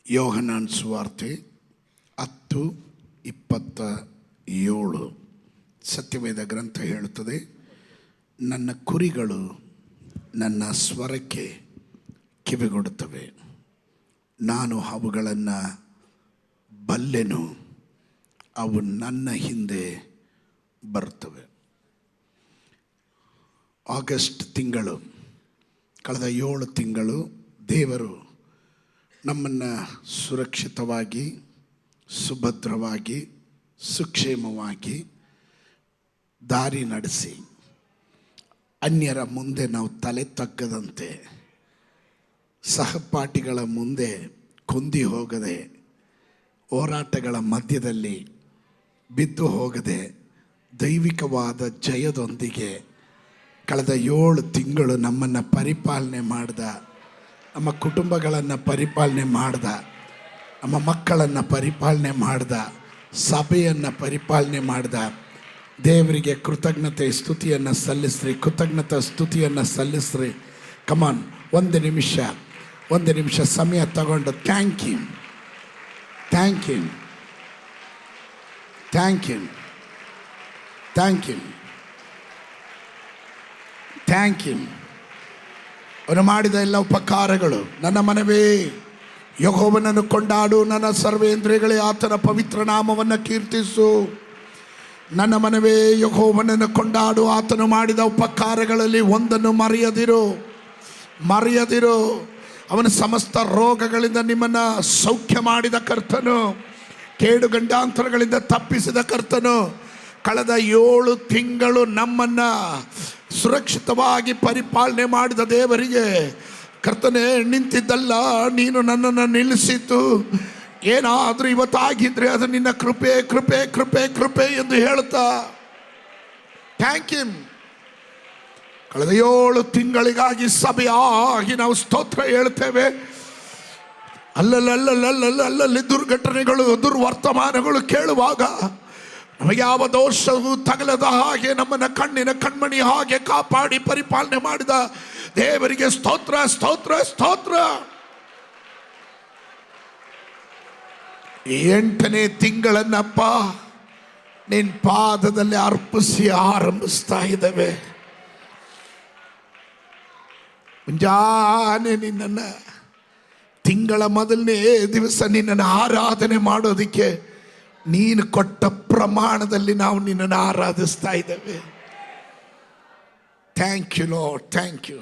ಯೋಹನಾನ್ ಸುವಾರ್ತೆ 10:27 ಸತ್ಯವೇದ ಗ್ರಂಥ ಹೇಳುತ್ತದೆ, ನನ್ನ ಕುರಿಗಳು ನನ್ನ ಸ್ವರಕ್ಕೆ ಕಿವಿಗೊಡುತ್ತವೆ, ನಾನು ಅವುಗಳನ್ನು ಬಲ್ಲೆನು, ಅವು ನನ್ನ ಹಿಂದೆ ಬರುತ್ತವೆ. ಆಗಸ್ಟ್ ತಿಂಗಳು, ಕಳೆದ 7 ತಿಂಗಳು ದೇವರು ನಮ್ಮನ್ನು ಸುರಕ್ಷಿತವಾಗಿ, ಸುಭದ್ರವಾಗಿ, ಸುಕ್ಷೇಮವಾಗಿ ದಾರಿ ನಡೆಸಿ, ಅನ್ಯರ ಮುಂದೆ ನಾವು ತಲೆ ತಗ್ಗದಂತೆ, ಸಹಪಾಠಿಗಳ ಮುಂದೆ ಕುಂದಿ ಹೋಗದೆ, ಹೋರಾಟಗಳ ಮಧ್ಯದಲ್ಲಿ ಬಿದ್ದು ಹೋಗದೆ, ದೈವಿಕವಾದ ಜಯದೊಂದಿಗೆ ಕಳೆದ 7 ತಿಂಗಳು ನಮ್ಮನ್ನು ಪರಿಪಾಲನೆ ಮಾಡಿದ, ನಮ್ಮ ಕುಟುಂಬಗಳನ್ನು ಪರಿಪಾಲನೆ ಮಾಡ್ದ, ನಮ್ಮ ಮಕ್ಕಳನ್ನು ಪರಿಪಾಲನೆ ಮಾಡ್ದ, ಸಭೆಯನ್ನು ಪರಿಪಾಲನೆ ಮಾಡ್ದ ದೇವರಿಗೆ ಕೃತಜ್ಞತೆ ಸ್ತುತಿಯನ್ನು ಸಲ್ಲಿಸ್ರಿ, ಕೃತಜ್ಞತಾ ಸ್ತುತಿಯನ್ನು ಸಲ್ಲಿಸ್ರಿ. ಕಮಾನ್, ಒಂದು ನಿಮಿಷ ಸಮಯ ತಗೊಂಡು thank you, thank you, thank you, thank you, thank you. ಅವನು ಮಾಡಿದ ಎಲ್ಲ ಉಪಕಾರಗಳು. ನನ್ನ ಮನವೇ ಯೆಹೋವನನ್ನು ಕೊಂಡಾಡು, ನನ್ನ ಸರ್ವೇಂದ್ರಿಯಗಳೇ ಆತನ ಪವಿತ್ರ ನಾಮವನ್ನು ಕೀರ್ತಿಸು. ನನ್ನ ಮನವೇ ಯೆಹೋವನನ್ನು ಕೊಂಡಾಡು, ಆತನು ಮಾಡಿದ ಉಪಕಾರಗಳಲ್ಲಿ ಒಂದನ್ನು ಮರೆಯದಿರು. ಅವನ ಸಮಸ್ತ ರೋಗಗಳಿಂದ ನಿಮ್ಮನ್ನು ಸೌಖ್ಯ ಮಾಡಿದ ಕರ್ತನು, ಕೇಡು ಗಂಡಾಂತರಗಳಿಂದ ತಪ್ಪಿಸಿದ ಕರ್ತನು. ಕಳೆದ 7 ತಿಂಗಳು ನಮ್ಮನ್ನು ಸುರಕ್ಷಿತವಾಗಿ ಪರಿಪಾಲನೆ ಮಾಡಿದ ದೇವರಿಗೆ ಕರ್ತನೇ, ನಿಂತಿದ್ದಲ್ಲ, ನೀನು ನನ್ನನ್ನು ನಿಲ್ಲಿಸಿತು. ಏನಾದರೂ ಇವತ್ತಾಗಿದ್ರೆ ಅದು ನಿನ್ನ ಕೃಪೆ ಕೃಪೆ ಕೃಪೆ ಕೃಪೆ ಎಂದು ಹೇಳುತ್ತಾ ಥ್ಯಾಂಕ್ ಯು. ಕಳೆದ 7 ತಿಂಗಳಿಗಾಗಿ ಸಭೆಯಾಗಿ ನಾವು ಸ್ತೋತ್ರ ಹೇಳ್ತೇವೆ. ಅಲ್ಲಲ್ಲಿ ದುರ್ಘಟನೆಗಳು, ದುರ್ವರ್ತಮಾನಗಳು ಕೇಳುವಾಗ ನಮಗೆ ಯಾವ ದೋಷವೂ ತಗಲದ ಹಾಗೆ ನಮ್ಮನ್ನು ಕಣ್ಣಿನ ಕಣ್ಮಣಿ ಹಾಗೆ ಕಾಪಾಡಿ ಪರಿಪಾಲನೆ ಮಾಡಿದ ದೇವರಿಗೆ ಸ್ತೋತ್ರ ಸ್ತೋತ್ರ ಸ್ತೋತ್ರ. 8ನೇ ತಿಂಗಳನ್ನಪ್ಪ ನಿನ್ನ ಪಾದದಲ್ಲಿ ಅರ್ಪಿಸಿ ಆರಂಭಿಸ್ತಾ ಇದ್ದೇವೆ. ಮುಂಜಾನೆ ನಿನ್ನನ್ನು, ತಿಂಗಳ ಮೊದಲನೇ ದಿವಸ ನಿನ್ನನ್ನು ಆರಾಧನೆ ಮಾಡೋದಕ್ಕೆ ನೀನು ಕೊಟ್ಟ ಪ್ರಮಾಣದಲ್ಲಿ ನಾವು ನಿನ್ನನ್ನು ಆರಾಧಿಸ್ತಾ ಇದ್ದೇವೆ. Thank you lord, thank you.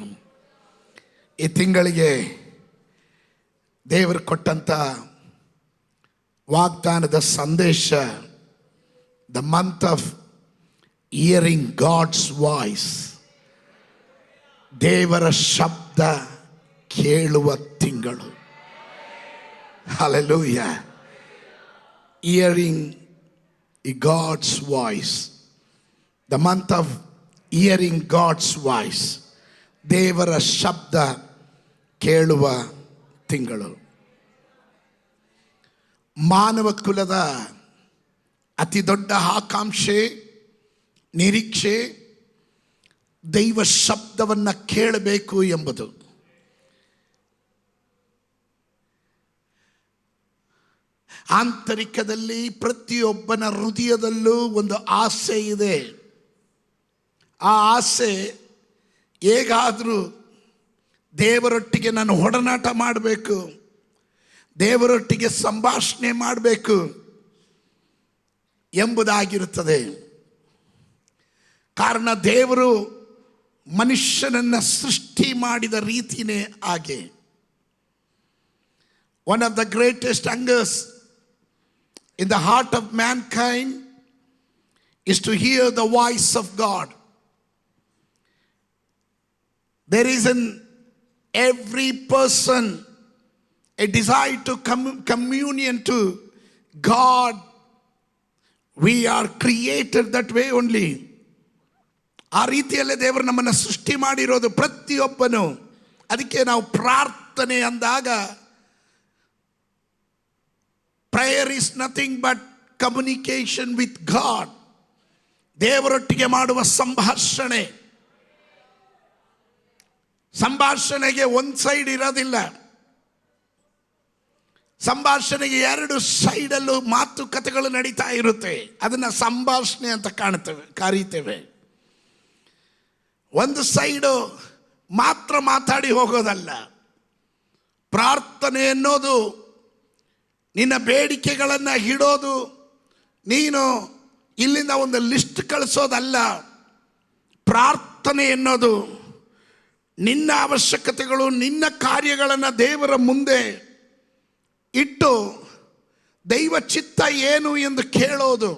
ಈ ತಿಂಗಳಿಗೆ ದೇವರು ಕೊಟ್ಟಂಥ ವಾಗ್ದಾನದ ಸಂದೇಶ, the month of hearing God's voice, ದೇವರ ಶಬ್ದ ಕೇಳುವ ತಿಂಗಳು. Hallelujah. Hearing God's voice, the month of hearing God's voice, ದೇವರ ಶಬ್ದ ಕೇಳುವ ತಿಂಗಳು. ಮಾನವ ಕುಲದ ಅತಿ ದೊಡ್ಡ ಆಕಾಂಕ್ಷೆ, ನಿರೀಕ್ಷೆ ದೈವ ಶಬ್ದವನ್ನು ಕೇಳಬೇಕು ಎಂಬುದು. ಆಂತರಿಕದಲ್ಲಿ ಪ್ರತಿಯೊಬ್ಬನ ಹೃದಯದಲ್ಲೂ ಒಂದು ಆಸೆ ಇದೆ. ಆ ಆಸೆ ಹೇಗಾದರೂ ದೇವರೊಟ್ಟಿಗೆ ನಾನು ಒಡನಾಟ ಮಾಡಬೇಕು, ದೇವರೊಟ್ಟಿಗೆ ಸಂಭಾಷಣೆ ಮಾಡಬೇಕು ಎಂಬುದಾಗಿರುತ್ತದೆ. ಕಾರಣ ದೇವರು ಮನುಷ್ಯನನ್ನು ಸೃಷ್ಟಿ ಮಾಡಿದ ರೀತಿಯೇ ಹಾಗೆ. One of the greatest hungers in the heart of mankind is to hear the voice of God. There is in every person a desire to communion to God. We are created that way only. ಆ ರೀತಿಯಲ್ಲೇ ದೇವರು ನಮ್ಮನ್ನು ಸೃಷ್ಟಿ ಮಾಡಿರೋದು ಪ್ರತಿಯೊಬ್ಬನು. ಅದಕ್ಕೆ ನಾವು ಪ್ರಾರ್ಥನೆ ಅಂದಾಗ prayer is nothing but communication with God. ದೇವರೊಟ್ಟಿಗೆ ಮಾಡುವ ಸಂಭಾಷಣೆ. ಸಂಭಾಷಣೆಗೆ ಒಂದು ಸೈಡ್ ಇರೋದಿಲ್ಲ. ಸಂಭಾಷಣೆಗೆ ಎರಡು ಸೈಡಲ್ಲೂ ಮಾತುಕತೆಗಳು ನಡೀತಾ ಇರುತ್ತೆ. ಅದನ್ನು ಸಂಭಾಷಣೆ ಅಂತ ಕರೀತೇವೆ. ಒಂದು ಸೈಡು ಮಾತ್ರ ಮಾತಾಡಿ ಹೋಗೋದಲ್ಲ. ಪ್ರಾರ್ಥನೆ ಎನ್ನೋದು ನಿನ್ನ ಬೇಡಿಕೆಗಳನ್ನು ಇಡೋದು, ನೀನು ಇಲ್ಲಿಂದ ಒಂದು ಲಿಸ್ಟ್ ಕಳಿಸೋದಲ್ಲ. ಪ್ರಾರ್ಥನೆ ಎನ್ನೋದು ನಿನ್ನ ಅವಶ್ಯಕತೆಗಳು, ನಿನ್ನ ಕಾರ್ಯಗಳನ್ನು ದೇವರ ಮುಂದೆ ಇಟ್ಟು ದೈವ ಚಿತ್ತ ಏನು ಎಂದು ಕೇಳೋದು.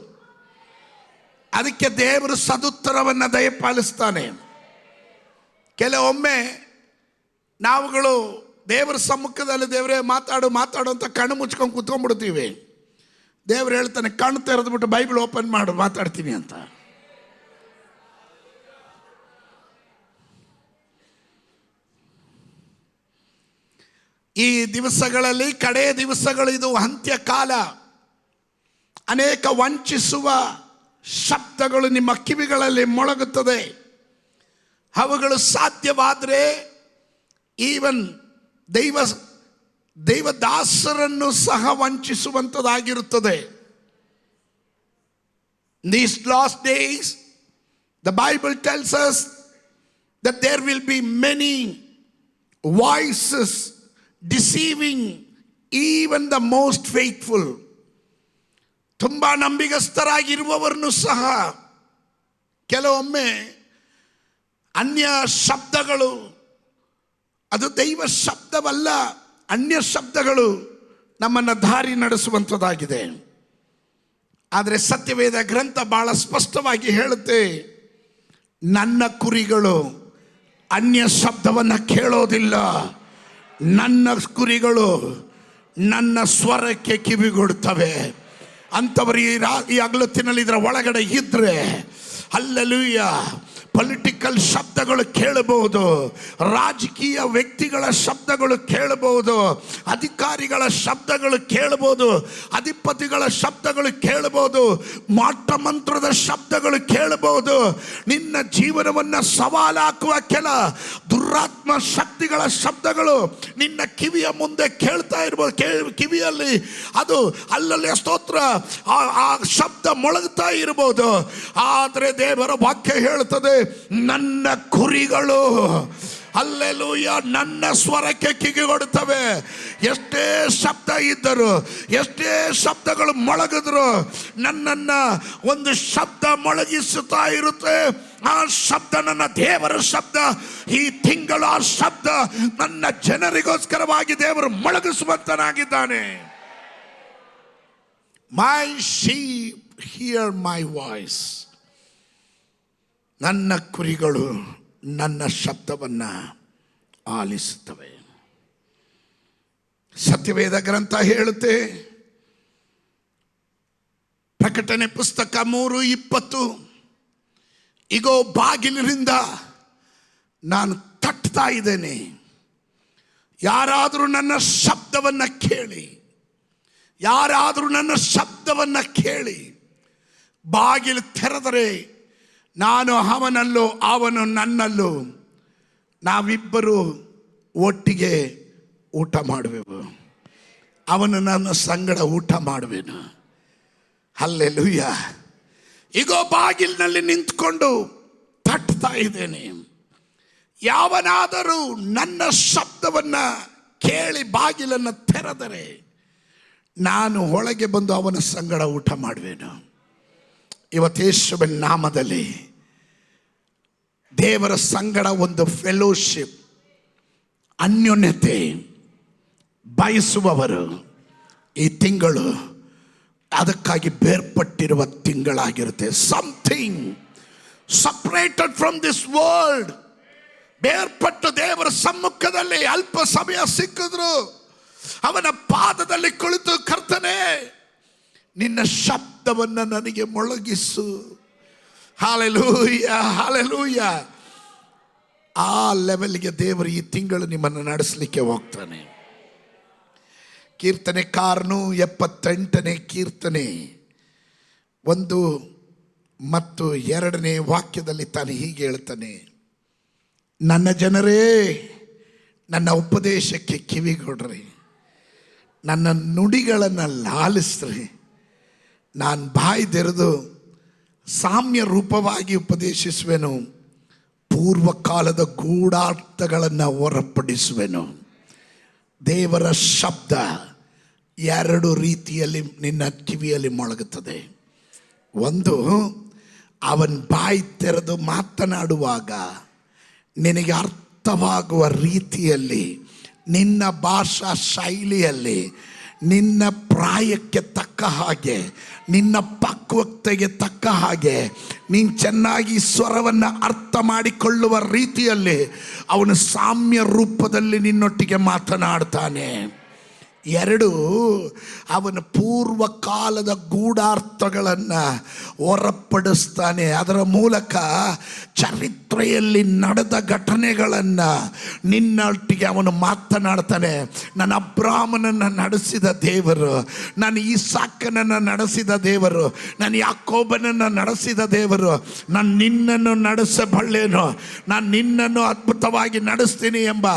ಅದಕ್ಕೆ ದೇವರು ಸದುತ್ತರವನ್ನು ದಯಪಾಲಿಸ್ತಾನೆ. ಕೆಲವೊಮ್ಮೆ ನಾವುಗಳು ದೇವರ ಸಮ್ಮುಖದಲ್ಲಿ ದೇವರೇ ಮಾತಾಡು ಅಂತ ಕಣ್ಣು ಮುಚ್ಕೊಂಡು ಕೂತ್ಕೊಂಡ್ಬಿಡ್ತೀವಿ. ದೇವರು ಹೇಳ್ತಾನೆ, ಕಣ್ಣು ತೆರೆದ್ಬಿಟ್ಟು ಬೈಬಲ್ ಓಪನ್ ಮಾಡು, ಮಾತಾಡ್ತೀನಿ ಅಂತ. ಈ ದಿವಸಗಳಲ್ಲಿ, ಕಡೇ ದಿವಸಗಳು, ಇದು ಅಂತ್ಯಕಾಲ. ಅನೇಕ ವಂಚಿಸುವ ಶಬ್ದಗಳು ನಿಮ್ಮ ಕಿವಿಗಳಲ್ಲಿ ಮೊಳಗುತ್ತದೆ. ಅವುಗಳು ಸಾಧ್ಯವಾದರೆ ಈವನ್ ದೈವದಾಸರನ್ನು ಸಹ ವಂಚಿಸುವಂಥದ್ದಾಗಿರುತ್ತದೆ. These last days, the Bible tells us that there will be many voices deceiving even the most faithful. ತುಂಬಾ ನಂಬಿಗಸ್ತರಾಗಿರುವವರನ್ನು ಸಹ ಕೆಲವೊಮ್ಮೆ ಅನ್ಯ ಶಬ್ದಗಳು, ಅದು ದೈವ ಶಬ್ದವಲ್ಲ, ಅನ್ಯ ಶಬ್ದಗಳು ನಮ್ಮನ್ನು ದಾರಿ ನಡೆಸುವಂಥದ್ದಾಗಿದೆ. ಆದರೆ ಸತ್ಯವೇದ ಗ್ರಂಥ ಬಹಳ ಸ್ಪಷ್ಟವಾಗಿ ಹೇಳುತ್ತೆ, ನನ್ನ ಕುರಿಗಳು ಅನ್ಯ ಶಬ್ದವನ್ನು ಕೇಳೋದಿಲ್ಲ, ನನ್ನ ಕುರಿಗಳು ನನ್ನ ಸ್ವರಕ್ಕೆ ಕಿವಿಗೊಡುತ್ತವೆ. ಅಂಥವರು ಈ ಅಗಲತ್ತಿನಲ್ಲಿ ಇದರ ಒಳಗಡೆ ಇದ್ರೆ, ಹಲ್ಲೆಲೂಯ, ಪೊಲಿಟಿಕಲ್ ಶಬ್ದಗಳು ಕೇಳಬಹುದು, ರಾಜಕೀಯ ವ್ಯಕ್ತಿಗಳ ಶಬ್ದಗಳು ಕೇಳಬಹುದು, ಅಧಿಕಾರಿಗಳ ಶಬ್ದಗಳು ಕೇಳಬಹುದು, ಅಧಿಪತಿಗಳ ಶಬ್ದಗಳು ಕೇಳಬಹುದು, ಮಾಟ ಮಂತ್ರದ ಶಬ್ದಗಳು ಕೇಳಬಹುದು. ನಿನ್ನ ಜೀವನವನ್ನು ಸವಾಲಾಕುವ ಕೆಲ ದುರಾತ್ಮ ಶಕ್ತಿಗಳ ಶಬ್ದಗಳು ನಿನ್ನ ಕಿವಿಯ ಮುಂದೆ ಕೇಳ್ತಾ ಇರ್ಬೋದು. ಕಿವಿಯಲ್ಲಿ ಅದು ಅಲ್ಲಲ್ಲಿ ಸ್ತೋತ್ರ ಆ ಶಬ್ದ ಮೊಳಗ್ತಾ ಇರಬಹುದು. ಆದರೆ ದೇವರ ವಾಕ್ಯ ಹೇಳುತ್ತದೆ, ನನ್ನ ಕುರಿಗಳು ಹಲ್ಲೆಲೂಯ ನನ್ನ ಸ್ವರಕ್ಕೆ ಕಿವಿಗೊಡುತ್ತವೆ. ಎಷ್ಟೇ ಶಬ್ದ ಇದ್ದರು, ಎಷ್ಟೇ ಶಬ್ದಗಳು ಮೊಳಗಿದ್ರು, ನನ್ನನ್ನ ಒಂದು ಶಬ್ದ ಮೊಳಗಿಸುತ್ತಾ ಇರುತ್ತೆ. ಆ ಶಬ್ದ ನನ್ನ ದೇವರ ಶಬ್ದ. ಈ ತಿಂಗಳು ಆ ಶಬ್ದ ನನ್ನ ಜನರಿಗೋಸ್ಕರವಾಗಿ ದೇವರು ಮೊಳಗಿಸುವಂತನಾಗಿದ್ದಾನೆ. ಮೈ ಶೀಪ್ ಹಿಯರ್ ಮೈ ವಾಯ್ಸ್. ನನ್ನ ಕುರಿಗಳು ನನ್ನ ಶಬ್ದವನ್ನು ಆಲಿಸುತ್ತವೆ. ಸತ್ಯವೇದ ಗ್ರಂಥ ಹೇಳುತ್ತೆ, ಪ್ರಕಟಣೆ ಪುಸ್ತಕ 3:20, ಇಗೋ ಬಾಗಿಲಿನಿಂದ ನಾನು ತಟ್ತಾ ಇದ್ದೇನೆ, ಯಾರಾದರೂ ನನ್ನ ಶಬ್ದವನ್ನು ಕೇಳಿ, ಯಾರಾದರೂ ನನ್ನ ಶಬ್ದವನ್ನು ಕೇಳಿ ಬಾಗಿಲು ತೆರೆದರೆ ನಾನು ಅವನಲ್ಲೂ ಅವನು ನನ್ನಲ್ಲೂ, ನಾವಿಬ್ಬರು ಒಟ್ಟಿಗೆ ಊಟ ಮಾಡುವೆವು, ಅವನು ನನ್ನ ಸಂಗಡ ಊಟ ಮಾಡುವೆನು. ಹಲ್ಲೆಲೂಯ. ಈಗೋ ಬಾಗಿಲಿನಲ್ಲಿ ನಿಂತ್ಕೊಂಡು ತಟ್ತಾ ಇದ್ದೇನೆ. ಯಾವನಾದರೂ ನನ್ನ ಶಬ್ದವನ್ನು ಕೇಳಿ ಬಾಗಿಲನ್ನು ತೆರೆದರೆ ನಾನು ಒಳಗೆ ಬಂದು ಅವನ ಸಂಗಡ ಊಟ ಮಾಡುವೆನು. ಇವತ್ತೇಸುವಿನ ನಾಮದಲ್ಲಿ ದೇವರ ಸಂಗಡ ಒಂದು ಫೆಲೋಶಿಪ್, ಅನ್ಯೋನ್ಯತೆ ಬಯಸುವವರು ಈ ತಿಂಗಳು ಅದಕ್ಕಾಗಿ ಬೇರ್ಪಟ್ಟಿರುವ ತಿಂಗಳಾಗಿರುತ್ತೆ. Something separated from this world. ಬೇರ್ಪಟ್ಟು ದೇವರ ಸಮ್ಮುಖದಲ್ಲಿ ಅಲ್ಪ ಸಮಯ ಸಿಕ್ಕಿದ್ರು ಅವನ ಪಾದದಲ್ಲಿ ಕುಳಿತು, ಕರ್ತನೇ ನಿನ್ನ ಶಬ್ದವನ್ನು ನನಗೆ ಮೊಳಗಿಸು. Hallelujah, hallelujah. ಆ ಲೆವೆಲ್ಗೆ ದೇವರು ಈ ತಿಂಗಳು ನಿಮ್ಮನ್ನು ನಡೆಸಲಿಕ್ಕೆ ಹೋಗ್ತಾನೆ. ಕೀರ್ತನೆಕಾರನು 78ನೇ ಕೀರ್ತನೆ 1 ಮತ್ತು 2ನೇ ವಾಕ್ಯದಲ್ಲಿ ತಾನು ಹೀಗೆ ಹೇಳ್ತಾನೆ, ನನ್ನ ಜನರೇ ನನ್ನ ಉಪದೇಶಕ್ಕೆ ಕಿವಿಗೊಡ್ರಿ, ನನ್ನ ನುಡಿಗಳನ್ನು ಲಾಲಿಸ್ರಿ. ನಾನು ಬಾಯಿ ತೆರೆದು ಸಾಮ್ಯ ರೂಪವಾಗಿ ಉಪದೇಶಿಸುವೆನು, ಪೂರ್ವಕಾಲದ ಗೂಢಾರ್ಥಗಳನ್ನು ಹೊರಪಡಿಸುವೆನು. ದೇವರ ಶಬ್ದ ಎರಡು ರೀತಿಯಲ್ಲಿ ನಿನ್ನ ಕಿವಿಯಲ್ಲಿ ಮೊಳಗುತ್ತದೆ. ಒಂದು, ಅವನ ಬಾಯಿ ತೆರೆದು ಮಾತನಾಡುವಾಗ ನಿನಗೆ ಅರ್ಥವಾಗುವ ರೀತಿಯಲ್ಲಿ, ನಿನ್ನ ಭಾಷಾ ಶೈಲಿಯಲ್ಲಿ, ನಿನ್ನ ಪ್ರಾಯಕ್ಕೆ ತಕ್ಕ ಹಾಗೆ, ನಿನ್ನ ಪಕ್ವತೆಗೆ ತಕ್ಕ ಹಾಗೆ ನೀನು ಚೆನ್ನಾಗಿ ಸ್ವರವನ್ನು ಅರ್ಥ ಮಾಡಿಕೊಳ್ಳುವ ರೀತಿಯಲ್ಲಿ ಅವನು ಸಾಮ್ಯ ರೂಪದಲ್ಲಿ ನಿನ್ನೊಟ್ಟಿಗೆ ಮಾತನಾಡ್ತಾನೆ. ಎರಡು, ಅವನ ಪೂರ್ವಕಾಲದ ಗೂಢಾರ್ಥಗಳನ್ನು ಹೊರಪಡಿಸ್ತಾನೆ. ಅದರ ಮೂಲಕ ಚರಿತ್ರೆಯಲ್ಲಿ ನಡೆದ ಘಟನೆಗಳನ್ನು ನಿನ್ನೊಟ್ಟಿಗೆ ಅವನು ಮಾತನಾಡ್ತಾನೆ. ನನ್ನ ಅಬ್ರಾಮನನ್ನು ನಡೆಸಿದ ದೇವರು, ನಾನು ಈಸಾಕನನ್ನು ನಡೆಸಿದ ದೇವರು, ನಾನು ಯಾಕೋಬನನ್ನು ನಡೆಸಿದ ದೇವರು, ನಾನು ನಿನ್ನನ್ನು ನಡೆಸಬಲ್ಲೇನು, ನಾನು ನಿನ್ನನ್ನು ಅದ್ಭುತವಾಗಿ ನಡೆಸ್ತೀನಿ ಎಂಬ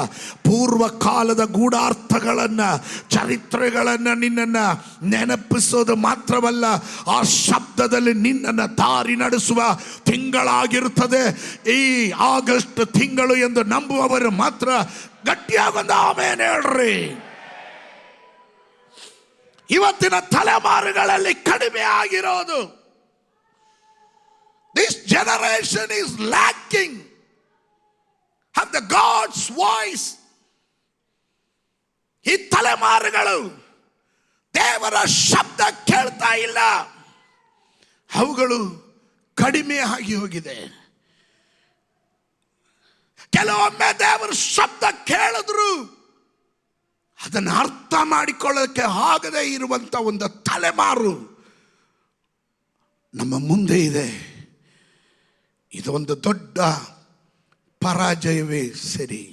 ಪೂರ್ವಕಾಲದ ಗೂಢಾರ್ಥಗಳನ್ನು, ಚರಿತ್ರೆಗಳನ್ನು ನಿನ್ನನ್ನು ನೆನಪಿಸೋದು ಮಾತ್ರವಲ್ಲ, ಆ ಶಬ್ದದಲ್ಲಿ ನಿನ್ನನ್ನು ದಾರಿ ನಡೆಸುವ ತಿಂಗಳಾಗಿರುತ್ತದೆ ಈ ಆಗಸ್ಟ್ ತಿಂಗಳು ಎಂದು ನಂಬುವವರು ಮಾತ್ರ ಗಟ್ಟಿಯಾಗೊಂದು ಆಮೇನ್ ಹೇಳ್ರಿ. ಇವತ್ತಿನ ತಲೆಮಾರುಗಳಲ್ಲಿ ಕಡಿಮೆ ಆಗಿರೋದು, this generation is lacking of the God's voice. ಈ ತಲೆಮಾರುಗಳು ದೇವರ ಶಬ್ದ ಕೇಳ್ತಾ ಇಲ್ಲ, ಅವುಗಳು ಕಡಿಮೆ ಆಗಿ ಹೋಗಿದೆ. ಕೆಲವೊಮ್ಮೆ ದೇವರ ಶಬ್ದ ಕೇಳಿದ್ರು ಅದನ್ನು ಅರ್ಥ ಮಾಡಿಕೊಳ್ಳೋಕ್ಕೆ ಆಗದೆ ಇರುವಂತ ಒಂದು ತಲೆಮಾರು ನಮ್ಮ ಮುಂದೆ ಇದೆ. ಇದೊಂದು ದೊಡ್ಡ ಪರಾಜಯವೇ ಸರಿ.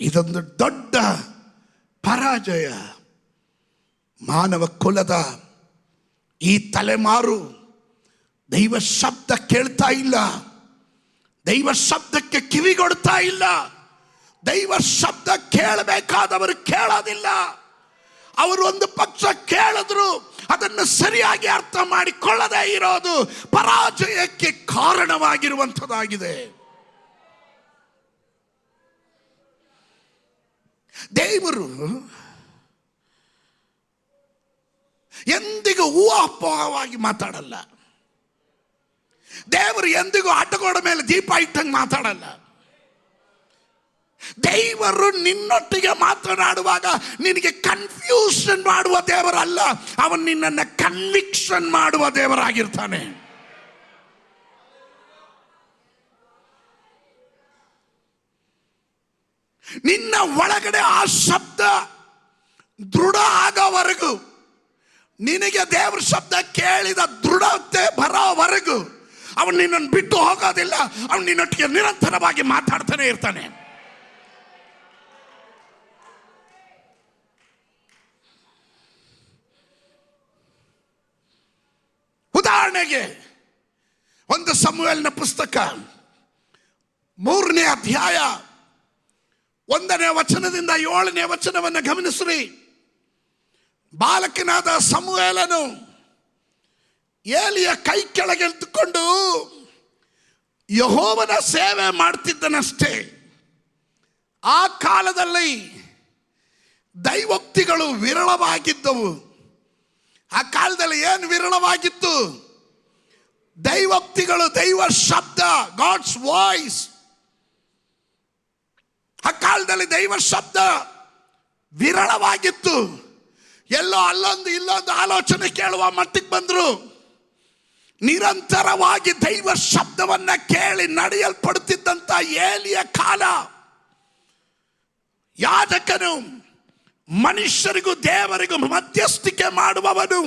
ಇದೊಂದು ದೊಡ್ಡ ಪರಾಜಯ. ಮಾನವ ಕುಲದ ಈ ತಲೆಮಾರು ದೈವ ಶಬ್ದ ಕೇಳ್ತಾ ಇಲ್ಲ, ದೈವ ಶಬ್ದಕ್ಕೆ ಕಿವಿಗೊಡ್ತಾ ಇಲ್ಲ. ದೈವ ಶಬ್ದ ಕೇಳಬೇಕಾದವರು ಕೇಳೋದಿಲ್ಲ. ಅವರು ಒಂದು ಪಕ್ಷ ಕೇಳಿದ್ರು ಅದನ್ನು ಸರಿಯಾಗಿ ಅರ್ಥ ಮಾಡಿಕೊಳ್ಳದೇ ಇರೋದು ಪರಾಜಯಕ್ಕೆ ಕಾರಣವಾಗಿರುವಂಥದ್ದಾಗಿದೆ. ದೇವರು ಎಂದಿಗೂ ಊಹಾಪೋಹವಾಗಿ ಮಾತಾಡಲ್ಲ. ದೇವರು ಎಂದಿಗೂ ಆಟಗೋಡ ಮೇಲೆ ದೀಪ ಇಟ್ಟಂಗೆ ಮಾತಾಡಲ್ಲ. ದೇವರು ನಿನ್ನೊಟ್ಟಿಗೆ ಮಾತನಾಡುವಾಗ ನಿನಗೆ ಕನ್ಫ್ಯೂಷನ್ ಮಾಡುವ ದೇವರಲ್ಲ, ಅವನು ನಿನ್ನನ್ನು ಕನ್ವಿಕ್ಷನ್ ಮಾಡುವ ದೇವರಾಗಿರ್ತಾನೆ. ನಿನ್ನ ಒಳಗಡೆ ಆ ಶಬ್ದ ದೃಢ ಆಗೋವರೆಗೂ, ನಿನಗೆ ದೇವರ ಶಬ್ದ ಕೇಳಿದ ದೃಢತೆ ಬರೋವರೆಗೂ ಅವನು ನಿನ್ನನ್ನು ಬಿಟ್ಟು ಹೋಗೋದಿಲ್ಲ. ಅವನು ನಿನ್ನೊಟ್ಟಿಗೆ ನಿರಂತರವಾಗಿ ಮಾತಾಡ್ತಾನೆ ಇರ್ತಾನೆ. ಉದಾಹರಣೆಗೆ ಒಂದು ಸಮುವೇಲನ ಪುಸ್ತಕ 3ನೇ ಅಧ್ಯಾಯ 1ನೇ ವಚನದಿಂದ 7ನೇ ವಚನವನ್ನು ಗಮನಿಸ್ರಿ. ಬಾಲಕನಾದ ಸಮುವೇಲನು ಏಲಿಯ ಕೈ ಕೆಳಗೆಳೆದುಕೊಂಡು ಯೆಹೋವನ ಸೇವೆ ಮಾಡ್ತಿದ್ದನಷ್ಟೇ. ಆ ಕಾಲದಲ್ಲಿ ದೈವೋಕ್ತಿಗಳು ವಿರಳವಾಗಿದ್ದವು. ಆ ಕಾಲದಲ್ಲಿ ಏನು ವಿರಳವಾಗಿತ್ತು? ದೈವೋಕ್ತಿಗಳು, ದೈವ ಶಬ್ದ, ಗಾಡ್ಸ್ ವಾಯ್ಸ್. ಆ ಕಾಲದಲ್ಲಿ ದೈವ ಶಬ್ದ ವಿರಳವಾಗಿತ್ತು. ಎಲ್ಲೋ ಅಲ್ಲೊಂದು ಇಲ್ಲೊಂದು ಆಲೋಚನೆ ಕೇಳುವ ಮಟ್ಟಿಗೆ ಬಂದ್ರು. ನಿರಂತರವಾಗಿ ದೈವ ಶಬ್ದವನ್ನ ಕೇಳಿ ನಡೆಯಲ್ಪಡುತ್ತಿದ್ದಂತ ಏಲಿಯ ಕಾಲ. ಯಾಜಕನು ಮನುಷ್ಯರಿಗೂ ದೇವರಿಗೂ ಮಧ್ಯಸ್ಥಿಕೆ ಮಾಡುವವನು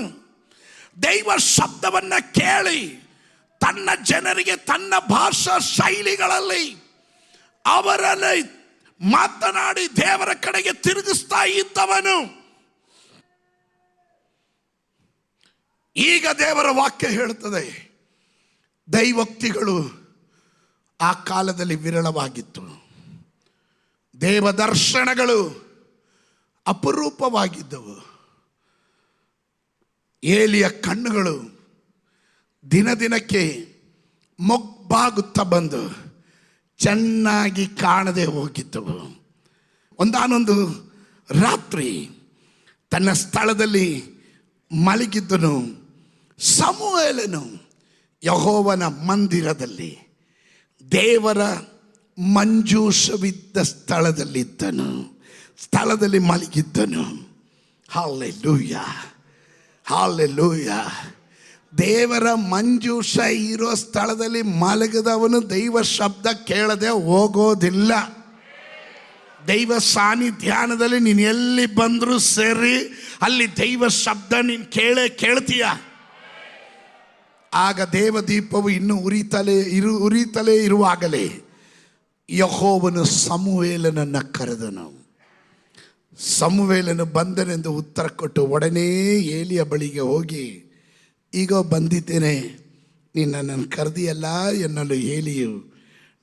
ದೈವ ಶಬ್ದವನ್ನ ಕೇಳಿ ತನ್ನ ಜನರಿಗೆ ತನ್ನ ಭಾಷಾ ಶೈಲಿಗಳಲ್ಲಿ ಅವರಲ್ಲಿ ಮಾತನಾಡಿ ದೇವರ ಕಡೆಗೆ ತಿರುಗಿಸ್ತಾ ಇದ್ದವನು. ಈಗ ದೇವರ ವಾಕ್ಯ ಹೇಳುತ್ತದೆ, ದೈವೋಕ್ತಿಗಳು ಆ ಕಾಲದಲ್ಲಿ ವಿರಳವಾಗಿತ್ತು. ದೇವ ದರ್ಶನಗಳು ಅಪರೂಪವಾಗಿದ್ದವು. ಏಲಿಯ ಕಣ್ಣುಗಳು ದಿನ ದಿನಕ್ಕೆ ಮೊಗ್ಬಾಗುತ್ತಾ ಬಂದು ಚೆನ್ನಾಗಿ ಕಾಣದೆ ಹೋಗಿದ್ದವು. ಒಂದಾನೊಂದು ರಾತ್ರಿ ತನ್ನ ಸ್ಥಳದಲ್ಲಿ ಮಲಗಿದ್ದನು. ಸಮುವೇಲನು ಯೆಹೋವನ ಮಂದಿರದಲ್ಲಿ ದೇವರ ಮಂಜೂಷವಿದ್ದ ಸ್ಥಳದಲ್ಲಿ ಮಲಗಿದ್ದನು. Hallelujah, hallelujah. ದೇವರ ಮಂಜೂಷ ಇರೋ ಸ್ಥಳದಲ್ಲಿ ಮಲಗಿದವನು ದೈವ ಶಬ್ದ ಕೇಳದೆ ಹೋಗೋದಿಲ್ಲ. ದೈವ ಸಾನ್ನಿಧ್ಯಾನದಲ್ಲಿ ನೀನು ಎಲ್ಲಿ ಬಂದರೂ ಸರಿ, ಅಲ್ಲಿ ದೈವ ಶಬ್ದ ನೀನು ಕೇಳ್ತೀಯ. ಆಗ ದೇವದೀಪವು ಇನ್ನೂ ಉರಿತಲೇ ಇರುವಾಗಲೇ ಯೆಹೋವನು ಸಮುವೇಲನನ್ನು ಕರೆದನು. ಸಮುವೇಲನು ಬಂದನೆಂದು ಉತ್ತರ ಕೊಟ್ಟು ಒಡನೆ ಏಲಿಯ ಬಳಿಗೆ ಹೋಗಿ, ಈಗ ಬಂದಿದ್ದೇನೆ, ನೀನು ನನ್ನನ್ನು ಕರೆದಿಯಲ್ಲ ಎನ್ನಲು ಏಲಿಯು,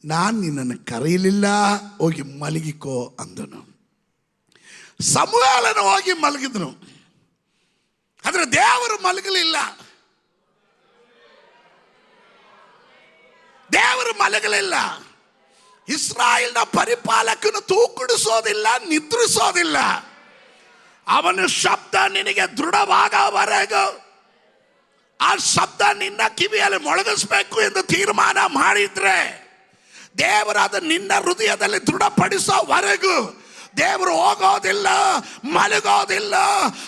ನಾನು ನಿನ್ನನ್ನು ಕರೆಯಲಿಲ್ಲ, ಹೋಗಿ ಮಲಗಿಕೋ ಅಂದನು. ಸಮುವೇಲನು ಹೋಗಿ ಮಲಗಿದನು, ಆದರೆ ದೇವರು ಮಲಗಲಿಲ್ಲ. ದೇವರು ಮಲಗಲಿಲ್ಲ. ಇಸ್ರಾಯೇಲ್ನ ಪರಿಪಾಲಕನು ತೂಕಡಿಸೋದಿಲ್ಲ, ನಿದ್ರಿಸೋದಿಲ್ಲ. ಅವನ ಶಬ್ದ ನಿನಗೆ ದೃಢವಾಗವರೆಗೂ ಆ ಶಬ್ದ ನಿನ್ನ ಕಿವಿಯಲ್ಲಿ ಮೊಳಗಿಸ್ಬೇಕು ಎಂದು ತೀರ್ಮಾನ ಮಾಡಿದ್ರೆ, ದೇವರು ಅದನ್ನು ನಿನ್ನ ಹೃದಯದಲ್ಲಿ ದೃಢಪಡಿಸೋವರೆಗೂ ದೇವರು ಹೋಗೋದಿಲ್ಲ, ಮಲಗೋದಿಲ್ಲ,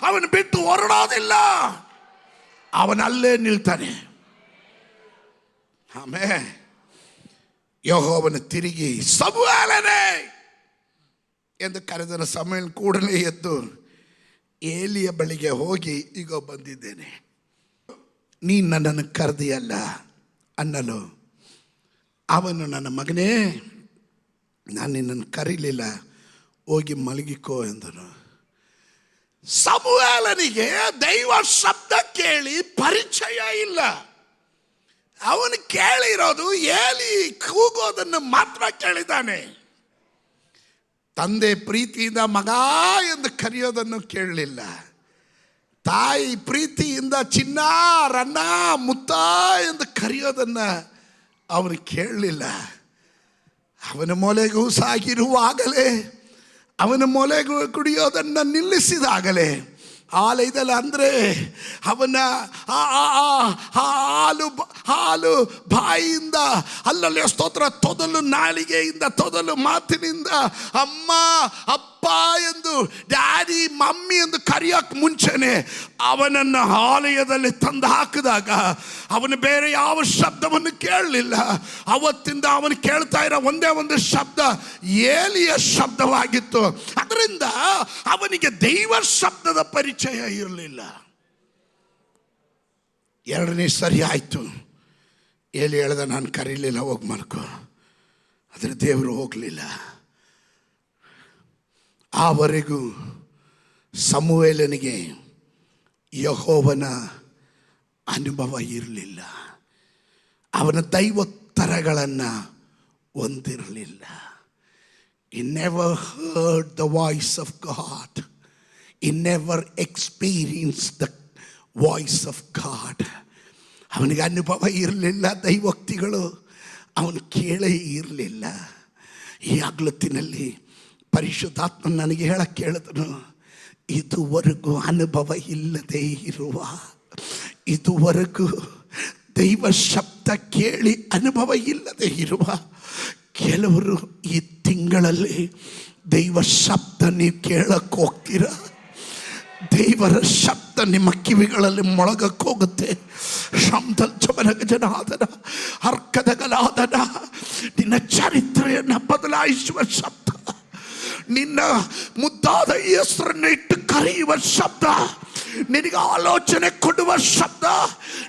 ಅವನು ಬಿಟ್ಟು ಹೊರಡೋದಿಲ್ಲ. ಅವನಲ್ಲೇ ನಿಲ್ತಾನೆ. ಆಮೇಲೆ ಯೆಹೋವನು ತಿರುಗಿ ಸಮುವೇಲನೇ ಎಂದು ಕರೆದನು. ಸಮುವೇಲನು ಕೂಡಲೇ ಎದ್ದು ಏಲಿಯ ಬಳಿಗೆ ಹೋಗಿ, ಈಗ ಬಂದಿದ್ದೇನೆ, ನೀನು ನನ್ನನ್ನು ಕರೆದಿಯಲ್ಲ ಅನ್ನಲು ಅವನು, ನನ್ನ ಮಗನೇ, ನಾನು ನಿನ್ನನ್ನು ಕರೀಲಿಲ್ಲ, ಹೋಗಿ ಮಲಗಿಕೋ ಎಂದನು. ಸಮುವೇಲನಿಗೆ ದೈವ ಶಬ್ದ ಕೇಳಿ ಪರಿಚಯ ಇಲ್ಲ. ಅವನು ಕೇಳಿರೋದು ಏಲಿ ಕೂಗೋದನ್ನು ಮಾತ್ರ ಕೇಳಿದ್ದಾನೆ. ತಂದೆ ಪ್ರೀತಿಯಿಂದ ಮಗ ಎಂದು ಕರೆಯೋದನ್ನು ಕೇಳಲಿಲ್ಲ. ತಾಯಿ ಪ್ರೀತಿಯಿಂದ ಚಿನ್ನ, ರನ್ನ, ಮುತ್ತ ಎಂದು ಕರೆಯೋದನ್ನು ಅವನು ಕೇಳಲಿಲ್ಲ. ಅವನ ಮೊಲೆಗೂ ಸಾಗಿರುವಾಗಲೇ, ಅವನ ಮೊಲೆಗೂ ಕುಡಿಯೋದನ್ನು ನಿಲ್ಲಿಸಿದಾಗಲೇ, ಆಲಯದಲ್ಲಿ ಅಂದರೆ ಅವನ ಹಾಲು ಬಾಯಿಯಿಂದ, ಅಲ್ಲಲ್ಲಿ ಸ್ತೋತ್ರ, ತೊದಲು ನಾಲಿಗೆಯಿಂದ, ತೊದಲು ಮಾತಿನಿಂದ ಅಮ್ಮ ಅಪ್ಪ ಎಂದು, ಡ್ಯಾಡಿ ಮಮ್ಮಿ ಎಂದು ಕರೆಯೋಕೆ ಮುಂಚೆನೆ ಅವನನ್ನು ಆಲಯದಲ್ಲಿ ತಂದು ಹಾಕಿದಾಗ ಅವನು ಬೇರೆ ಯಾವ ಶಬ್ದವನ್ನು ಕೇಳಲಿಲ್ಲ. ಅವತ್ತಿಂದ ಅವನು ಕೇಳ್ತಾ ಇರೋ ಒಂದೇ ಒಂದು ಶಬ್ದ ಏಲಿಯ ಶಬ್ದವಾಗಿತ್ತು. ಅದರಿಂದ ಅವನಿಗೆ ದೈವ ಶಬ್ದದ ಪರಿಚಯ ಇರಲಿಲ್ಲ. ಎರಡನೇ ಸರಿ ಆಯಿತು, ಏಲಿ ಹೇಳ್ದ, ನಾನು ಕರೀಲಿಲ್ಲ, ಹೋಗಿ ಮಲ್ಕೋ. ಆದರೆ ದೇವರು ಹೋಗಲಿಲ್ಲ. ಆವರೆಗೂ ಸಮುವೇಲನಿಗೆ ಯೆಹೋವನ ಅನುಭವ ಇರಲಿಲ್ಲ. ಅವನ ದೈವೋತ್ತರಗಳನ್ನು ಹೊಂದಿರಲಿಲ್ಲ. He never heard the voice of God. He never experienced the voice of God. ಅವನಿಗೆ ಅನುಭವ ಇರಲಿಲ್ಲ. ದೈವೋಕ್ತಿಗಳು ಅವನು ಕೇಳೇ ಇರಲಿಲ್ಲ. ಈ ಹಗಲೊತ್ತಿನಲ್ಲಿ ಪರಿಶುದ್ಧಾತ್ಮ ನನಗೆ ಹೇಳಕ್ಕೆ ಹೇಳಿದನು, ಇದುವರೆಗೂ ಅನುಭವ ಇಲ್ಲದೆ ಇರುವ, ಇದುವರೆಗೂ ದೈವ ಶಬ್ದ ಕೇಳಿ ಅನುಭವ ಇಲ್ಲದೆ ಇರುವ ಕೆಲವರು ಈ ತಿಂಗಳಲ್ಲಿ ದೈವ ಶಬ್ದ ನೀವು ಕೇಳಕ್ಕೆ ಹೋಗ್ತೀರ. ದೇವರ ಶಬ್ದ ನಿಮ್ಮ ಕಿವಿಗಳಲ್ಲಿ ಮೊಳಗಕ್ಕೆ ಹೋಗುತ್ತೆ. ಶಬ್ದನ ಅರ್ಕದಗಲಾದನ ನಿನ್ನ ಚರಿತ್ರೆಯನ್ನು ಬದಲಾಯಿಸುವ ಶಬ್ದ, ನಿನ್ನ ಮುದ್ದಾದ ಹೆಸರನ್ನು ಇಟ್ಟು ಕರೆಯುವ ಶಬ್ದ, ನಿನಗೆ ಆಲೋಚನೆ ಕೊಡುವ ಶಬ್ದ,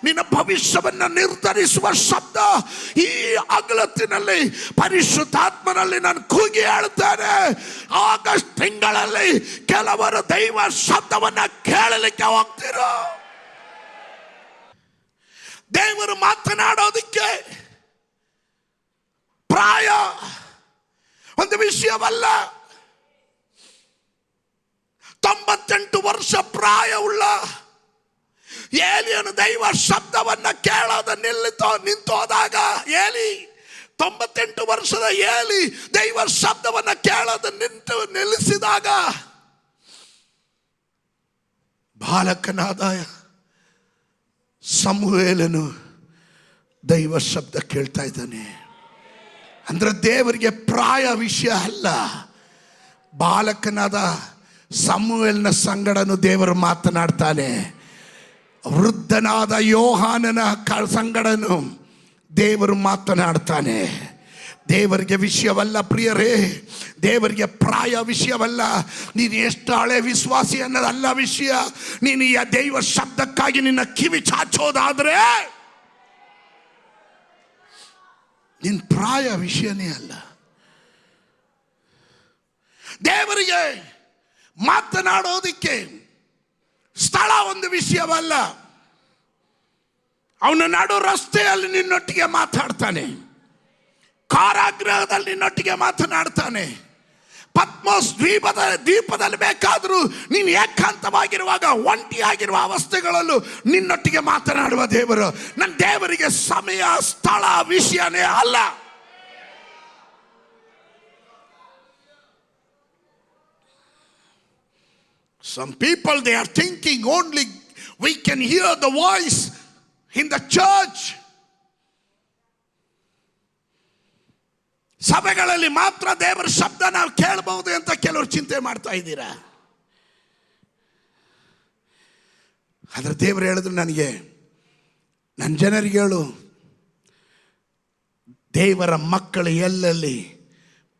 ನಿನ್ನ ಭವಿಷ್ಯವನ್ನು ನಿರ್ಧರಿಸುವ ಶಬ್ದ. ಈ ಹಗಲೊತ್ತಿನಲ್ಲಿ ಪರಿಶುದ್ಧಾತ್ಮನಲ್ಲಿ ನಾನು ಕೂಗಿ ಹೇಳ್ತೇನೆ, ಆಗಸ್ಟ್ ತಿಂಗಳಲ್ಲಿ ಕೆಲವರು ದೈವ ಶಬ್ದವನ್ನು ಕೇಳಲಿಕ್ಕೆ ಹೋಗ್ತೀರೋ. ದೇವರು ಮಾತನಾಡೋದಕ್ಕೆ ಪ್ರಾಯ ಒಂದು ವಿಷಯವಲ್ಲ. 98 ವರ್ಷ ಪ್ರಾಯವುಳ್ಳ ಏಲಿಯನು ದೈವ ಶಬ್ದವನ್ನ ಕೇಳೋದ ನಿಂತೋದಾಗ, ಏಲಿ 98 ವರ್ಷದ ಏಲಿ ದೈವ ಶಬ್ದವನ್ನ ಕೇಳೋದ ನಿಲ್ಲಿಸಿದಾಗ, ಬಾಲಕನಾದ ಸಮುವೇಲನು ದೈವ ಶಬ್ದ ಕೇಳ್ತಾ ಇದ್ದಾನೆ. ಅಂದ್ರೆ ದೇವರಿಗೆ ಪ್ರಾಯ ವಿಷಯ ಅಲ್ಲ. ಬಾಲಕನಾದ ಸಮುವೇಲನ ಸಂಗಡನು ದೇವರು ಮಾತನಾಡ್ತಾನೆ. ವೃದ್ಧನಾದ ಯೋಹಾನನ ಸಂಗಡನು ದೇವರು ಮಾತನಾಡ್ತಾನೆ. ದೇವರಿಗೆ ವಿಷಯವಲ್ಲ ಪ್ರಿಯರೇ, ದೇವರಿಗೆ ಪ್ರಾಯ ವಿಷಯವಲ್ಲ. ನೀನು ಎಷ್ಟು ಹಳೆ ವಿಶ್ವಾಸಿ ಅನ್ನೋದಲ್ಲ ವಿಷಯ. ನೀನು ಈ ದೈವ ಶಬ್ದಕ್ಕಾಗಿ ನಿನ್ನ ಕಿವಿ ಚಾಚೋದಾದ್ರೆ ನಿನ್ನ ಪ್ರಾಯ ವಿಷಯನೇ ಅಲ್ಲ. ದೇವರಿಗೆ ಮಾತನಾಡೋದಿಕ್ಕೆ ಸ್ಥಳ ಒಂದು ವಿಷಯವಲ್ಲ. ಅವನ ನಡು ರಸ್ತೆಯಲ್ಲಿ ನಿನ್ನೊಟ್ಟಿಗೆ ಮಾತಾಡ್ತಾನೆ, ಕಾರಾಗೃಹದಲ್ಲಿ ನಿನ್ನೊಟ್ಟಿಗೆ ಮಾತನಾಡ್ತಾನೆ, ಪದ್ಮೋಸ್ ದ್ವೀಪದಲ್ಲಿ ಬೇಕಾದರೂ ನೀನು ಏಕಾಂತವಾಗಿರುವಾಗ, ಒಂಟಿಯಾಗಿರುವ ಅವಸ್ಥೆಗಳಲ್ಲೂ ನಿನ್ನೊಟ್ಟಿಗೆ ಮಾತನಾಡುವ ದೇವರು. ನನ್ನ ದೇವರಿಗೆ ಸಮಯ ಸ್ಥಳ ವಿಷಯನೇ ಅಲ್ಲ. Some people, they are thinking only we can hear the voice in the church. ಸಭೆಗಳಲ್ಲಿ ಮಾತ್ರ ದೇವರ ಶಬ್ದ ನಾವು ಕೇಳಬಹುದು ಅಂತ ಕೆಲವರು ಚಿಂತೆ ಮಾಡ್ತಾ ಇದ್ದೀರಾ. ಆದ್ರೆ ದೇವರು ಹೇಳಿದ್ರು ನನಗೆ, ನನ್ನ ಜನರಿಗೆ ಹೇಳು, ದೇವರ ಮಕ್ಕಳು ಎಲ್ಲೆಲ್ಲಿ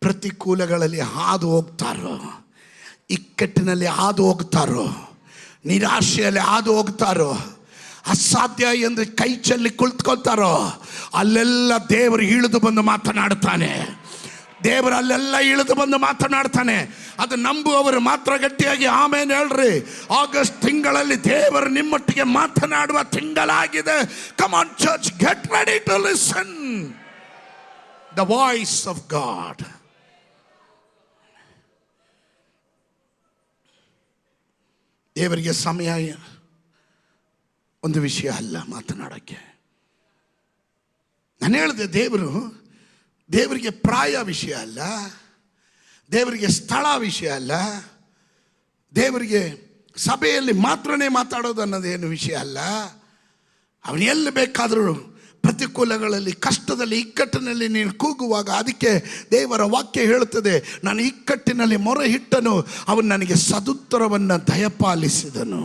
ಪ್ರತಿಕೂಲಗಳಲ್ಲಿ ಹಾದು ಹೋಗ್ತಾರೋ, ಇಕ್ಕಟ್ಟಿನಲ್ಲಿ ಹಾದು ಹೋಗ್ತಾರೋ, ನಿರಾಶೆಯಲ್ಲಿ ಹಾದು ಹೋಗ್ತಾರೋ, ಅಸಾಧ್ಯ ಎಂದು ಕೈ ಚೆಲ್ಲಿ ಕುಳಿತುಕೊಳ್ತಾರೋ, ಅಲ್ಲೆಲ್ಲ ದೇವರು ಇಳಿದು ಬಂದು ಮಾತನಾಡ್ತಾನೆ. ದೇವರು ಅಲ್ಲೆಲ್ಲ ಇಳಿದು ಬಂದು ಮಾತನಾಡ್ತಾನೆ. ಅದು ನಂಬುವವರು ಮಾತ್ರ ಗಟ್ಟಿಯಾಗಿ ಆಮೇಲೆ ಹೇಳ್ರಿ. ಆಗಸ್ಟ್ ತಿಂಗಳಲ್ಲಿ ದೇವರು ನಿಮ್ಮೊಟ್ಟಿಗೆ ಮಾತನಾಡುವ ತಿಂಗಳಾಗಿದೆ. Come on church, get ready to listen the voice of God. ದೇವರಿಗೆ ಸಮಯ ಒಂದು ವಿಷಯ ಅಲ್ಲ ಮಾತನಾಡೋಕ್ಕೆ. ನಾನು ಹೇಳಿದೆ, ದೇವರಿಗೆ ಪ್ರಾಯ ವಿಷಯ ಅಲ್ಲ, ದೇವರಿಗೆ ಸ್ಥಳ ವಿಷಯ ಅಲ್ಲ, ದೇವರಿಗೆ ಸಭೆಯಲ್ಲಿ ಮಾತ್ರನೇ ಮಾತಾಡೋದು ಅನ್ನೋದೇನು ವಿಷಯ ಅಲ್ಲ. ಅವನು ಎಲ್ಲಿ ಬೇಕಾದರೂ ಪ್ರತಿಕೂಲಗಳಲ್ಲಿ, ಕಷ್ಟದಲ್ಲಿ, ಇಕ್ಕಟ್ಟಿನಲ್ಲಿ ನೀನು ಕೂಗುವಾಗ, ಅದಕ್ಕೆ ದೇವರ ವಾಕ್ಯ ಹೇಳುತ್ತದೆ, ನಾನು ಇಕ್ಕಟ್ಟಿನಲ್ಲಿ ಮೊರೆ ಇಟ್ಟನು, ಅವನು ನನಗೆ ಸದುತ್ತರವನ್ನು ದಯಪಾಲಿಸಿದನು.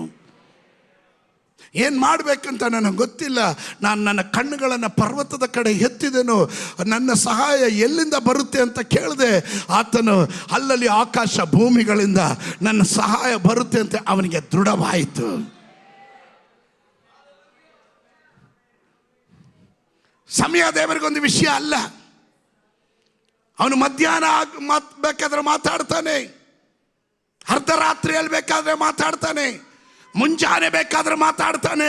ಏನು ಮಾಡಬೇಕಂತ ನನಗೆ ಗೊತ್ತಿಲ್ಲ. ನಾನು ನನ್ನ ಕಣ್ಣುಗಳನ್ನು ಪರ್ವತದ ಕಡೆ ಎತ್ತಿದೆನು, ನನ್ನ ಸಹಾಯ ಎಲ್ಲಿಂದ ಬರುತ್ತೆ ಅಂತ ಕೇಳಿದೆ. ಆತನು ಅಲ್ಲಲ್ಲಿ ಆಕಾಶ ಭೂಮಿಗಳಿಂದ ನನ್ನ ಸಹಾಯ ಬರುತ್ತೆ ಅಂತ ಅವನಿಗೆ ದೃಢವಾಯಿತು. ಸಮಯ ದೇವರಿಗೊಂದು ವಿಷಯ ಅಲ್ಲ. ಅವನು ಮಧ್ಯಾಹ್ನ ಬೇಕಾದ್ರೆ ಮಾತಾಡ್ತಾನೆ, ಅರ್ಧರಾತ್ರಿಯಲ್ಲಿ ಬೇಕಾದ್ರೆ ಮಾತಾಡ್ತಾನೆ, ಮುಂಜಾನೆ ಬೇಕಾದ್ರೆ ಮಾತಾಡ್ತಾನೆ.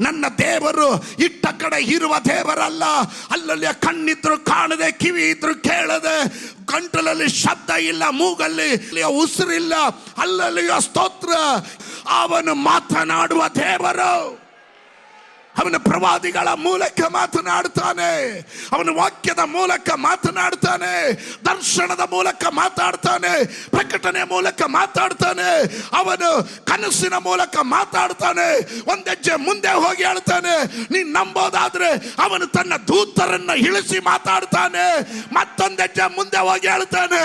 ನನ್ನ ದೇವರು ಇಟ್ಟ ಕಡೆ ಇರುವ ದೇವರಲ್ಲ. ಅಲ್ಲಲ್ಲಿ ಕಣ್ಣಿದ್ರು ಕಾಣದೆ, ಕಿವಿ ಇದ್ರು ಕೇಳದೆ, ಗಂಟಲಲ್ಲಿ ಶಬ್ದ ಇಲ್ಲ, ಮೂಗಲ್ಲಿ ಉಸಿರಿಲ್ಲ, ಅಲ್ಲಲ್ಲಿಯ ಸ್ತೋತ್ರ. ಅವನು ಮಾತನಾಡುವ ದೇವರು. ಅವನ ಪ್ರವಾದಿಗಳ ಮೂಲಕ ಮಾತನಾಡ್ತಾನೆ, ಅವನ ವಾಕ್ಯದ ಮೂಲಕ ಮಾತನಾಡ್ತಾನೆ, ದರ್ಶನದ ಮೂಲಕ ಮಾತಾಡ್ತಾನೆ, ಪ್ರಕಟಣೆ ಮೂಲಕ ಮಾತಾಡ್ತಾನೆ, ಅವನು ಕನಸಿನ ಮೂಲಕ ಮಾತಾಡ್ತಾನೆ. ಒಂದೆಜ್ಜೆ ಮುಂದೆ ಹೋಗಿ ಹೇಳ್ತಾನೆ. ನೀನು ನಂಬೋದಾದ್ರೆ ಅವನು ತನ್ನ ದೂತರನ್ನ ಇಳಿಸಿ ಮಾತಾಡ್ತಾನೆ. ಮತ್ತೊಂದೆಜ್ಜೆ ಮುಂದೆ ಹೋಗಿ ಹೇಳ್ತಾನೆ,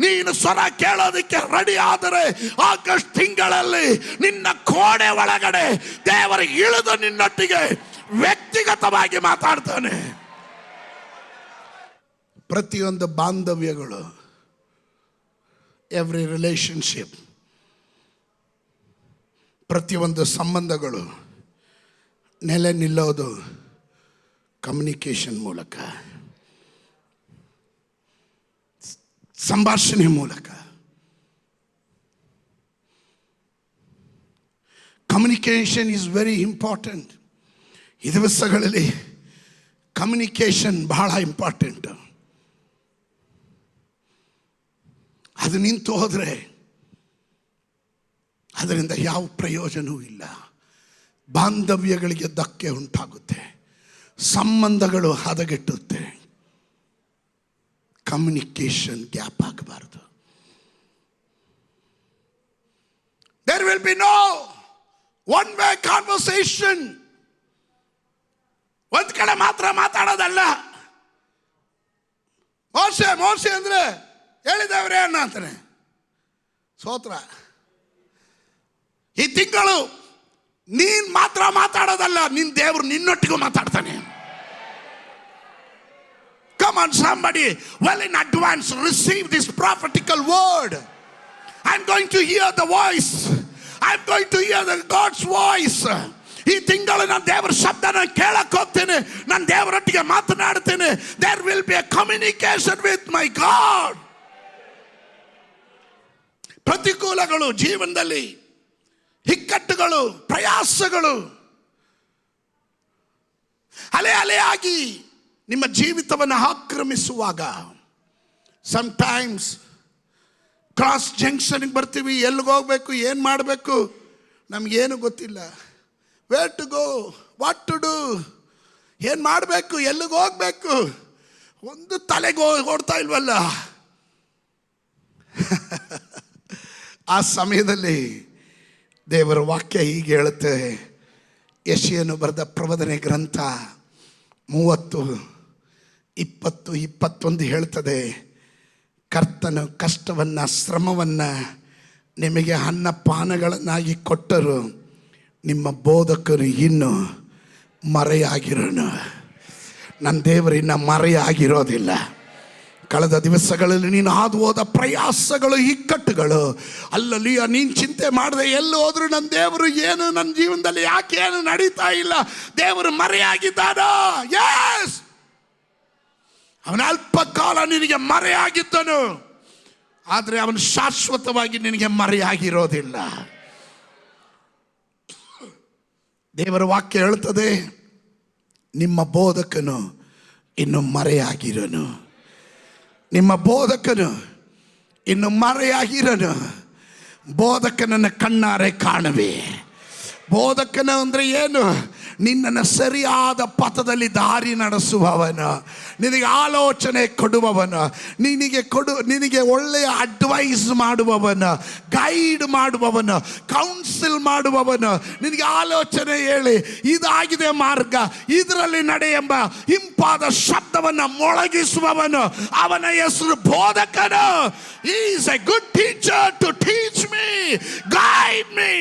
ನೀನು ಸ್ವರ ಕೇಳೋದಕ್ಕೆ ರೆಡಿ ಆದರೆ ಆಗಸ್ಟ್ ತಿಂಗಳಲ್ಲಿ ನಿನ್ನ ಕೋಣೆ ಒಳಗಡೆ ದೇವರು ಇಳಿದು ನಿನ್ನೊಟ್ಟಿಗೆ ವ್ಯಕ್ತಿಗತವಾಗಿ ಮಾತಾಡ್ತಾನೆ. ಪ್ರತಿಯೊಂದು ಬಾಂಧವ್ಯಗಳು, ಎವ್ರಿ ರಿಲೇಶನ್ಶಿಪ್, ಪ್ರತಿಯೊಂದು ಸಂಬಂಧಗಳು ನೆಲೆ ನಿಲ್ಲೋದು ಕಮ್ಯುನಿಕೇಷನ್ ಮೂಲಕ, ಸಂಭಾಷಣೆ ಮೂಲಕ. Communication is very important. ಈ ದಿವಸಗಳಲ್ಲಿ ಕಮ್ಯುನಿಕೇಷನ್ ಬಹಳ ಇಂಪಾರ್ಟೆಂಟ್. ಅದು ನಿಂತು ಹೋದರೆ ಅದರಿಂದ ಯಾವ ಪ್ರಯೋಜನವೂ ಇಲ್ಲ. ಬಾಂಧವ್ಯಗಳಿಗೆ ಧಕ್ಕೆ ಉಂಟಾಗುತ್ತೆ, ಸಂಬಂಧಗಳು ಹದಗೆಟ್ಟುತ್ತೆ, ಕಮ್ಯುನಿಕೇಶನ್ ಗ್ಯಾಪ್ ಆಗಬಾರ್ದು. There will be no one-way conversation. ಒಂದ್ ಕಡೆ ಮಾತ್ರ ಮಾತಾಡೋದಲ್ಲ. ಮೋಶೆ ಅಂದ್ರೆ ಹೇಳಿದವರೇ ಅಣ್ಣ ಅಂತಾನೆ. ಸ್ತೋತ್ರ. ಈ ತಿಂಗಳು ನೀನ್ ಮಾತ್ರ ಮಾತಾಡೋದಲ್ಲ, ನಿನ್ ದೇವರು ನಿನ್ನೊಟ್ಟಿಗೂ ಮಾತಾಡ್ತಾನೆ. Come on somebody, well in advance receive this prophetical word. I'm going to hear the voice. I'm going to hear the God's voice. ಈ ತಿಂಗಳು ನಾನು ದೇವರ ಶಬ್ದನ ಕೇಳಕ್ಕೆ ಹೋಗ್ತೇನೆ, ನಾನು ದೇವರೊಟ್ಟಿಗೆ ಮಾತನಾಡ್ತೇನೆ. There will be a communication with my God. ಪ್ರತಿಕೂಲಗಳು ಜೀವನದಲ್ಲಿ, ಇಕ್ಕಟ್ಟುಗಳು, ಪ್ರಯಾಸಗಳು ಅಲೆ ಅಲೆಯಾಗಿ ನಿಮ್ಮ ಜೀವಿತವನ್ನು ಆಕ್ರಮಿಸುವಾಗ, ಸಮಟೈಮ್ಸ್ ಕ್ರಾಸ್ ಜಂಕ್ಷನ್ಗೆ ಬರ್ತೀವಿ, ಎಲ್ಲಿಗೆ ಹೋಗ್ಬೇಕು, ಏನು ಮಾಡಬೇಕು ನಮಗೇನು ಗೊತ್ತಿಲ್ಲ. Where to go, what to do, ಏನು ಮಾಡಬೇಕು, ಎಲ್ಲಿಗೆ ಹೋಗ್ಬೇಕು, ಒಂದು ತಲೆಗೆ ಓಡ್ತಾ ಇಲ್ವಲ್ಲ. ಆ ಸಮಯದಲ್ಲಿ ದೇವರ ವಾಕ್ಯ ಹೀಗೆ ಹೇಳುತ್ತೆ. ಯೆಶಾಯನು ಬರೆದ ಪ್ರವಾದನೆ ಗ್ರಂಥ 30:20-21 ಹೇಳ್ತದೆ, ಕರ್ತನು ಕಷ್ಟವನ್ನು, ಶ್ರಮವನ್ನು ನಿಮಗೆ ಅನ್ನಪಾನಗಳನ್ನಾಗಿ ಕೊಟ್ಟರು, ನಿಮ್ಮ ಬೋಧಕರು ಇನ್ನು ಮರೆಯಾಗಿರೋನು. ನನ್ನ ದೇವರು ಇನ್ನು ಮರೆಯಾಗಿರೋದಿಲ್ಲ. ಕಳೆದ ದಿವಸಗಳಲ್ಲಿ ನೀನು ಹಾದು ಹೋದ ಪ್ರಯಾಸಗಳು, ಇಕ್ಕಟ್ಟುಗಳು, ಅಲ್ಲಲ್ಲಿ ನೀನು ಚಿಂತೆ ಮಾಡದೆ ಎಲ್ಲಿ ಹೋದ್ರು ನನ್ನ ದೇವರು ಏನು, ನನ್ನ ಜೀವನದಲ್ಲಿ ಯಾಕೆ ಏನು ನಡೀತಾ ಇಲ್ಲ, ದೇವರು ಮರೆಯಾಗಿದ್ದಾನೋ? ಎಸ್, ಅವನ ಅಲ್ಪ ಕಾಲ ನಿನಗೆ ಮರೆಯಾಗಿದ್ದನು, ಆದರೆ ಅವನು ಶಾಶ್ವತವಾಗಿ ನಿನಗೆ ಮರೆಯಾಗಿರೋದಿಲ್ಲ. ದೇವರ ವಾಕ್ಯ ಹೇಳ್ತದೆ, ನಿಮ್ಮ ಬೋಧಕನು ಇನ್ನು ಮರೆಯಾಗಿರೋನು, ನಿಮ್ಮ ಬೋಧಕನು ಇನ್ನು ಮರೆಯಾಗಿರೋನು. ಬೋಧಕನನ್ನು ಕಣ್ಣಾರೆ ಕಾಣುವೆ. ಬೋಧಕನು ಅಂದರೆ ಏನು? ನಿನ್ನನ್ನು ಸರಿಯಾದ ಪಥದಲ್ಲಿ ದಾರಿ ನಡೆಸುವವನು, ನಿನಗೆ ಆಲೋಚನೆ ಕೊಡುವವನು, ನಿನಗೆ ಒಳ್ಳೆಯ ಅಡ್ವೈಸ್ ಮಾಡುವವನು, ಗೈಡ್ ಮಾಡುವವನು, ಕೌನ್ಸಿಲ್ ಮಾಡುವವನು, ನಿನಗೆ ಆಲೋಚನೆ ಹೇಳಿ ಇದಾಗಿದೆ ಮಾರ್ಗ, ಇದರಲ್ಲಿ ನಡೆ ಎಂಬ ಇಂಪಾದ ಶಬ್ದವನ್ನು ಮೊಳಗಿಸುವವನು, ಅವನ ಹೆಸರು ಬೋಧಕನು. He is a good teacher to teach me, guide me.